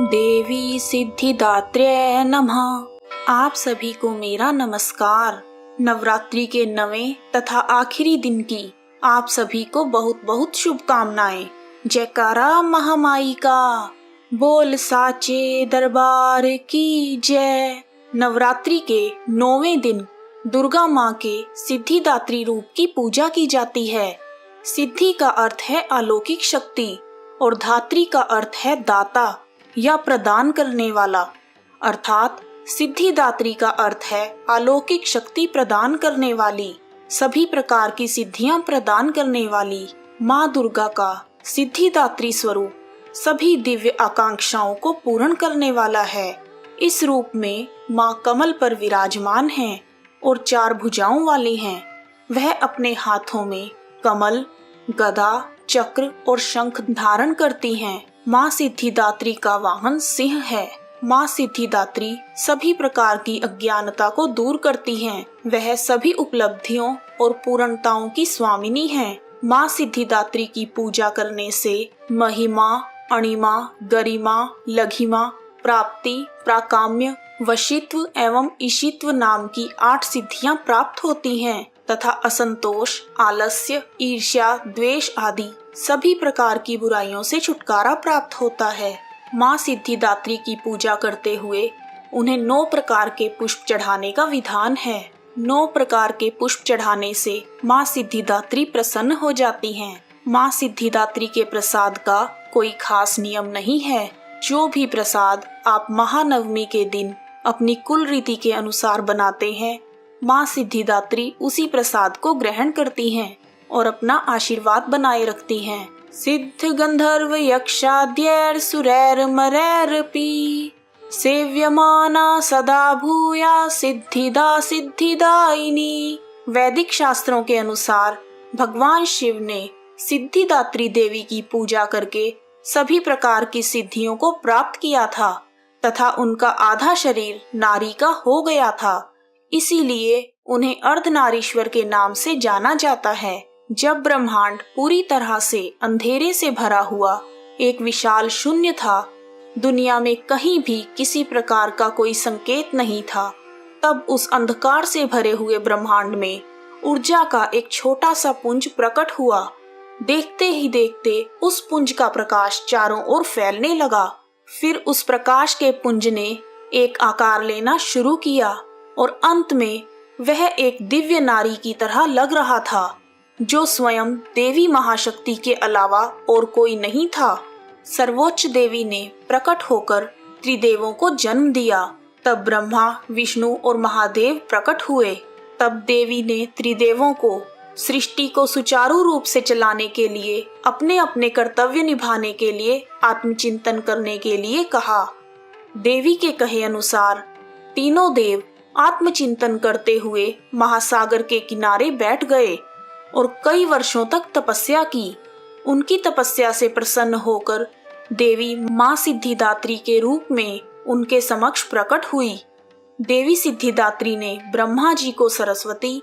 देवी सिद्धिदात्र्यै नमः। आप सभी को मेरा नमस्कार। नवरात्रि के 9वें तथा आखिरी दिन की आप सभी को बहुत बहुत शुभकामनाएं। जयकारा महामाई का, बोल साचे दरबार की जय। नवरात्रि के 9वें दिन दुर्गा माँ के सिद्धिदात्री रूप की पूजा की जाती है। सिद्धि का अर्थ है अलौकिक शक्ति और धात्री का अर्थ है दाता या प्रदान करने वाला, अर्थात सिद्धिदात्री का अर्थ है अलौकिक शक्ति प्रदान करने वाली, सभी प्रकार की सिद्धियां प्रदान करने वाली माँ दुर्गा का सिद्धिदात्री स्वरूप सभी दिव्य आकांक्षाओं को पूर्ण करने वाला है। इस रूप में माँ कमल पर विराजमान हैं और 4 भुजाओं वाली हैं। वह अपने हाथों में कमल, गदा, चक्र और शंख धारण करती हैं। माँ सिद्धिदात्री का वाहन सिंह है। माँ सिद्धिदात्री सभी प्रकार की अज्ञानता को दूर करती हैं। वह सभी उपलब्धियों और पूर्णताओं की स्वामिनी हैं। माँ सिद्धिदात्री की पूजा करने से महिमा, अणिमा, गरिमा, लघिमा, प्राप्ति, प्राकाम्य, वशित्व एवं ईशित्व नाम की 8 सिद्धियां प्राप्त होती हैं तथा असंतोष, आलस्य, ईर्ष्या, द्वेष आदि सभी प्रकार की बुराइयों से छुटकारा प्राप्त होता है। माँ सिद्धिदात्री की पूजा करते हुए उन्हें 9 प्रकार के पुष्प चढ़ाने का विधान है। 9 प्रकार के पुष्प चढ़ाने से माँ सिद्धिदात्री प्रसन्न हो जाती हैं। माँ सिद्धिदात्री के प्रसाद का कोई खास नियम नहीं है। जो भी प्रसाद आप महानवमी के दिन अपनी कुल रीति के अनुसार बनाते हैं, माँ सिद्धिदात्री उसी प्रसाद को ग्रहण करती हैं और अपना आशीर्वाद बनाए रखती हैं। सिद्ध गंधर्व यक्षाद्यैर सुरैर मरैरपि सेव्यमाना सदा भूया सिद्धिदा सिद्धिदायिनी। वैदिक शास्त्रों के अनुसार भगवान शिव ने सिद्धिदात्री देवी की पूजा करके सभी प्रकार की सिद्धियों को प्राप्त किया था तथा उनका आधा शरीर नारी का हो गया था। इसीलिए उन्हें अर्धनारीश्वर के नाम से जाना जाता है। जब ब्रह्मांड पूरी तरह से अंधेरे से भरा हुआ एक विशाल शून्य था, दुनिया में कहीं भी किसी प्रकार का कोई संकेत नहीं था, तब उस अंधकार से भरे हुए ब्रह्मांड में ऊर्जा का एक छोटा सा पुंज प्रकट हुआ। देखते ही देखते उस पुंज का प्रकाश चारों ओर फैलने लगा। फिर उस प्रकाश के पुंज ने एक आकार लेना शुरू किया और अंत में वह एक दिव्य नारी की तरह लग रहा था, जो स्वयं देवी महाशक्ति के अलावा और कोई नहीं था। सर्वोच्च देवी ने प्रकट होकर त्रिदेवों को जन्म दिया। तब ब्रह्मा, विष्णु और महादेव प्रकट हुए। तब देवी ने त्रिदेवों को सृष्टि को सुचारू रूप से चलाने के लिए, अपने अपने कर्तव्य निभाने के लिए, आत्मचिंतन करने के लिए कहा। देवी के कहे अनुसार तीनों देव आत्मचिंतन करते हुए महासागर के किनारे बैठ गए और कई वर्षों तक तपस्या की। उनकी तपस्या से प्रसन्न होकर देवी माँ सिद्धिदात्री के रूप में उनके समक्ष प्रकट हुई। देवी सिद्धिदात्री ने ब्रह्मा जी को सरस्वती,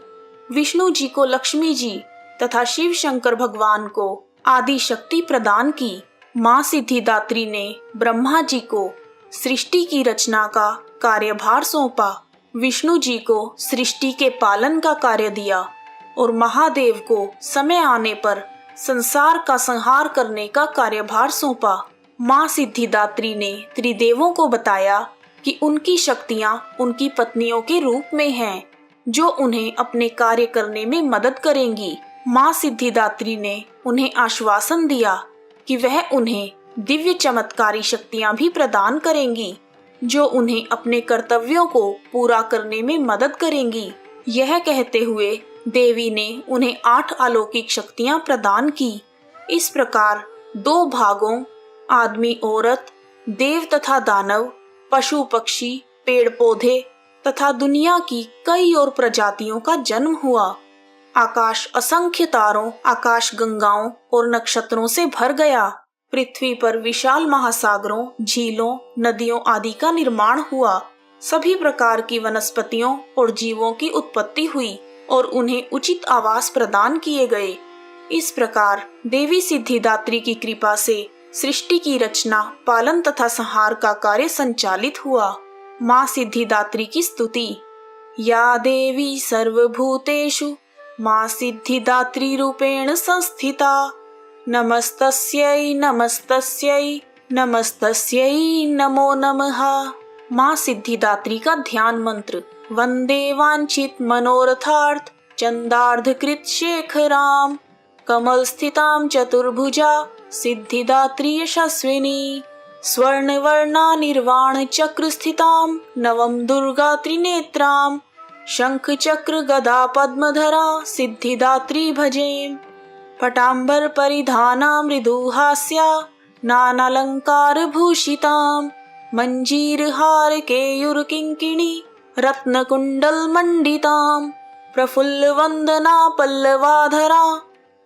विष्णु जी को लक्ष्मी जी तथा शिव शंकर भगवान को आदि शक्ति प्रदान की। माँ सिद्धिदात्री ने ब्रह्मा जी को सृष्टि की रचना का कार्यभार सौंपा, विष्णु जी को सृष्टि के पालन का कार्य दिया और महादेव को समय आने पर संसार का संहार करने का कार्यभार सौंपा। माँ सिद्धिदात्री ने त्रिदेवों को बताया कि उनकी शक्तियाँ उनकी पत्नियों के रूप में हैं, जो उन्हें अपने कार्य करने में मदद करेंगी। माँ सिद्धिदात्री ने उन्हें आश्वासन दिया कि वह उन्हें दिव्य चमत्कारी शक्तियाँ भी प्रदान करेंगी, जो उन्हें अपने कर्तव्यों को पूरा करने में मदद करेंगी। यह कहते हुए देवी ने उन्हें 8 अलौकिक शक्तियां प्रदान की। इस प्रकार 2 भागों आदमी औरत, देव तथा दानव, पशु पक्षी, पेड़ पौधे तथा दुनिया की कई और प्रजातियों का जन्म हुआ। आकाश असंख्य तारों, आकाश गंगाओं और नक्षत्रों से भर गया। पृथ्वी पर विशाल महासागरों, झीलों, नदियों आदि का निर्माण हुआ। सभी प्रकार की वनस्पतियों और जीवों की उत्पत्ति हुई और उन्हें उचित आवास प्रदान किए गए। इस प्रकार देवी सिद्धिदात्री की कृपा से सृष्टि की रचना, पालन तथा संहार का कार्य संचालित हुआ। माँ सिद्धिदात्री की स्तुति। या देवी सर्वभूतेषु माँ सिद्धिदात्री रूपेण संस्थिता, नमस्तस्यै नमस्तस्यै नमस्तस्यै नमो नमः। माँ सिद्धिदात्री का ध्यान मंत्र। वंदे वांछित मनोरथार्थ चंदार्धकृत शेखराम, कमल स्थितां चतुर्भुजा सिद्धिदात्री यशस्विनी, स्वर्णवर्णा निर्वाण चक्र स्थितां नवम दुर्गा त्रिनेत्रां, शंख चक्र गदा पद्मधरा सिद्धिदात्री भजेम। पटांबर परिधाना मृदुहास्या नानालंकार भूषितां, मंजीर हार केयूर किंकिणी रत्नकुंडल मंडितां, प्रफुल्ल वंदना पल्लवाधरा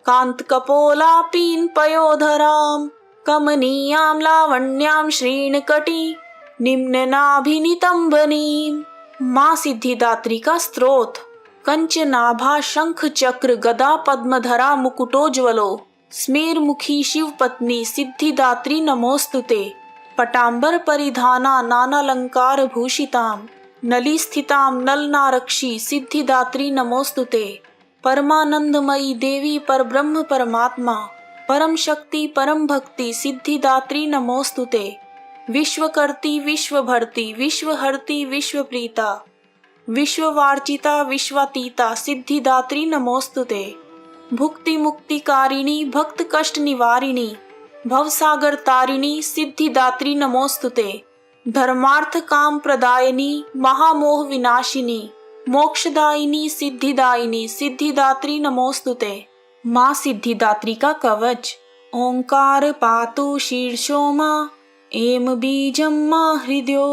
कांत कपोला पीन पयोधरां, कमनीयां लावण्यां श्रीणकटी निम्न नाभिनितंबनीं। माँ सिद्धिदात्री का स्तोत्र। कंचनाभा शंख चक्र गदा पद्मधरा मुकुटोज्वलो, स्मेरमुखी शिव पत्नी सिद्धिदात्री नमोस्तुते। पटांबर परिधाना नानालंकार भूषितां, नली स्थितां नलनारक्षी सिद्धिदात्री नमोस्तुते। परमानंदमयी देवी परब्रह्म परमात्मा परम शक्ति परम भक्ति सिद्धिदात्री नमोस्तुते। विश्वकर्ती विश्वभर्ती विश्वहर्ती विश्वप्रीता विश्ववार्चिता विश्वातीता सिद्धिदात्री नमोस्तुते। भुक्ति मुक्तिकारिणी भक्त कष्ट निवारिणी भवसागर तारिणी सिद्धिदात्री नमोस्तुते। धर्मार्थ काम प्रदायिनी महामोह विनाशिनी मोक्षदायिनी सिद्धिदायिनी सिद्धिदात्री नमोस्तुते। माँ सिद्धिदात्री का कवच। ओंकार पातु शीर्षो माँ, एम बीजम माँ हृदयो,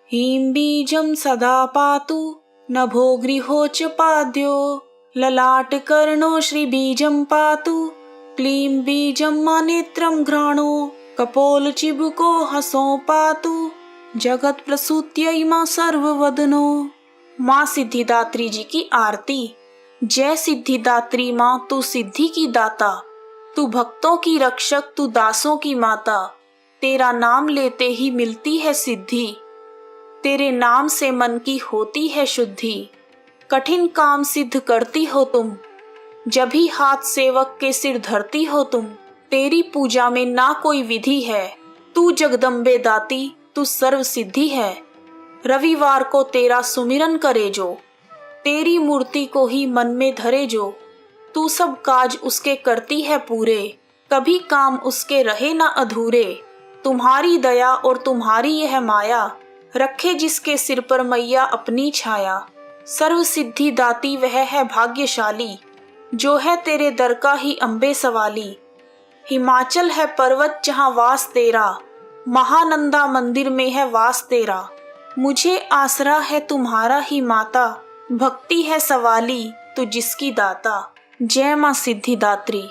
हीम बीजम सदा पातु नभो गृहो च पाद्यो, ललाट कर्णो श्री बीजम पातु, क्लीं बीजम माँ नेत्रम घ्राणो, कपोल चिबुको हसो पातु, जगत प्रसूत्यै माँ सर्ववदनो। माँ सिद्धिदात्री जी की आरती। जय सिद्धिदात्री माँ, तू सिद्धि की दाता, तू भक्तों की रक्षक, तू दासों की माता। तेरा नाम लेते ही मिलती है सिद्धि, तेरे नाम से मन की होती है शुद्धि। कठिन काम सिद्ध करती हो तुम, जब भी हाथ सेवक के सिर धरती हो तुम। तेरी पूजा में ना कोई विधि है, तू जगदम्बे दाती, तू सर्व सिद्धि है। रविवार को तेरा सुमिरन करे जो, तेरी मूर्ति को ही मन में धरे जो, तू सब काज उसके करती है पूरे, कभी काम उसके रहे ना अधूरे। तुम्हारी दया और तुम्हारी यह माया, रखे जिसके सिर पर मैया अपनी छाया। सर्व सिद्धि दाती वह है भाग्यशाली, जो है तेरे दर का ही अम्बे सवाली। हिमाचल है पर्वत जहाँ वास तेरा, महानंदा मंदिर में है वास तेरा। मुझे आसरा है तुम्हारा ही माता, भक्ति है सवाली तू जिसकी दाता। जय माँ सिद्धिदात्री।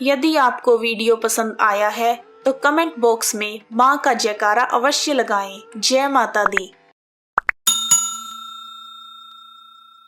यदि आपको वीडियो पसंद आया है तो कमेंट बॉक्स में माँ का जयकारा अवश्य लगाएं। जय माता दी।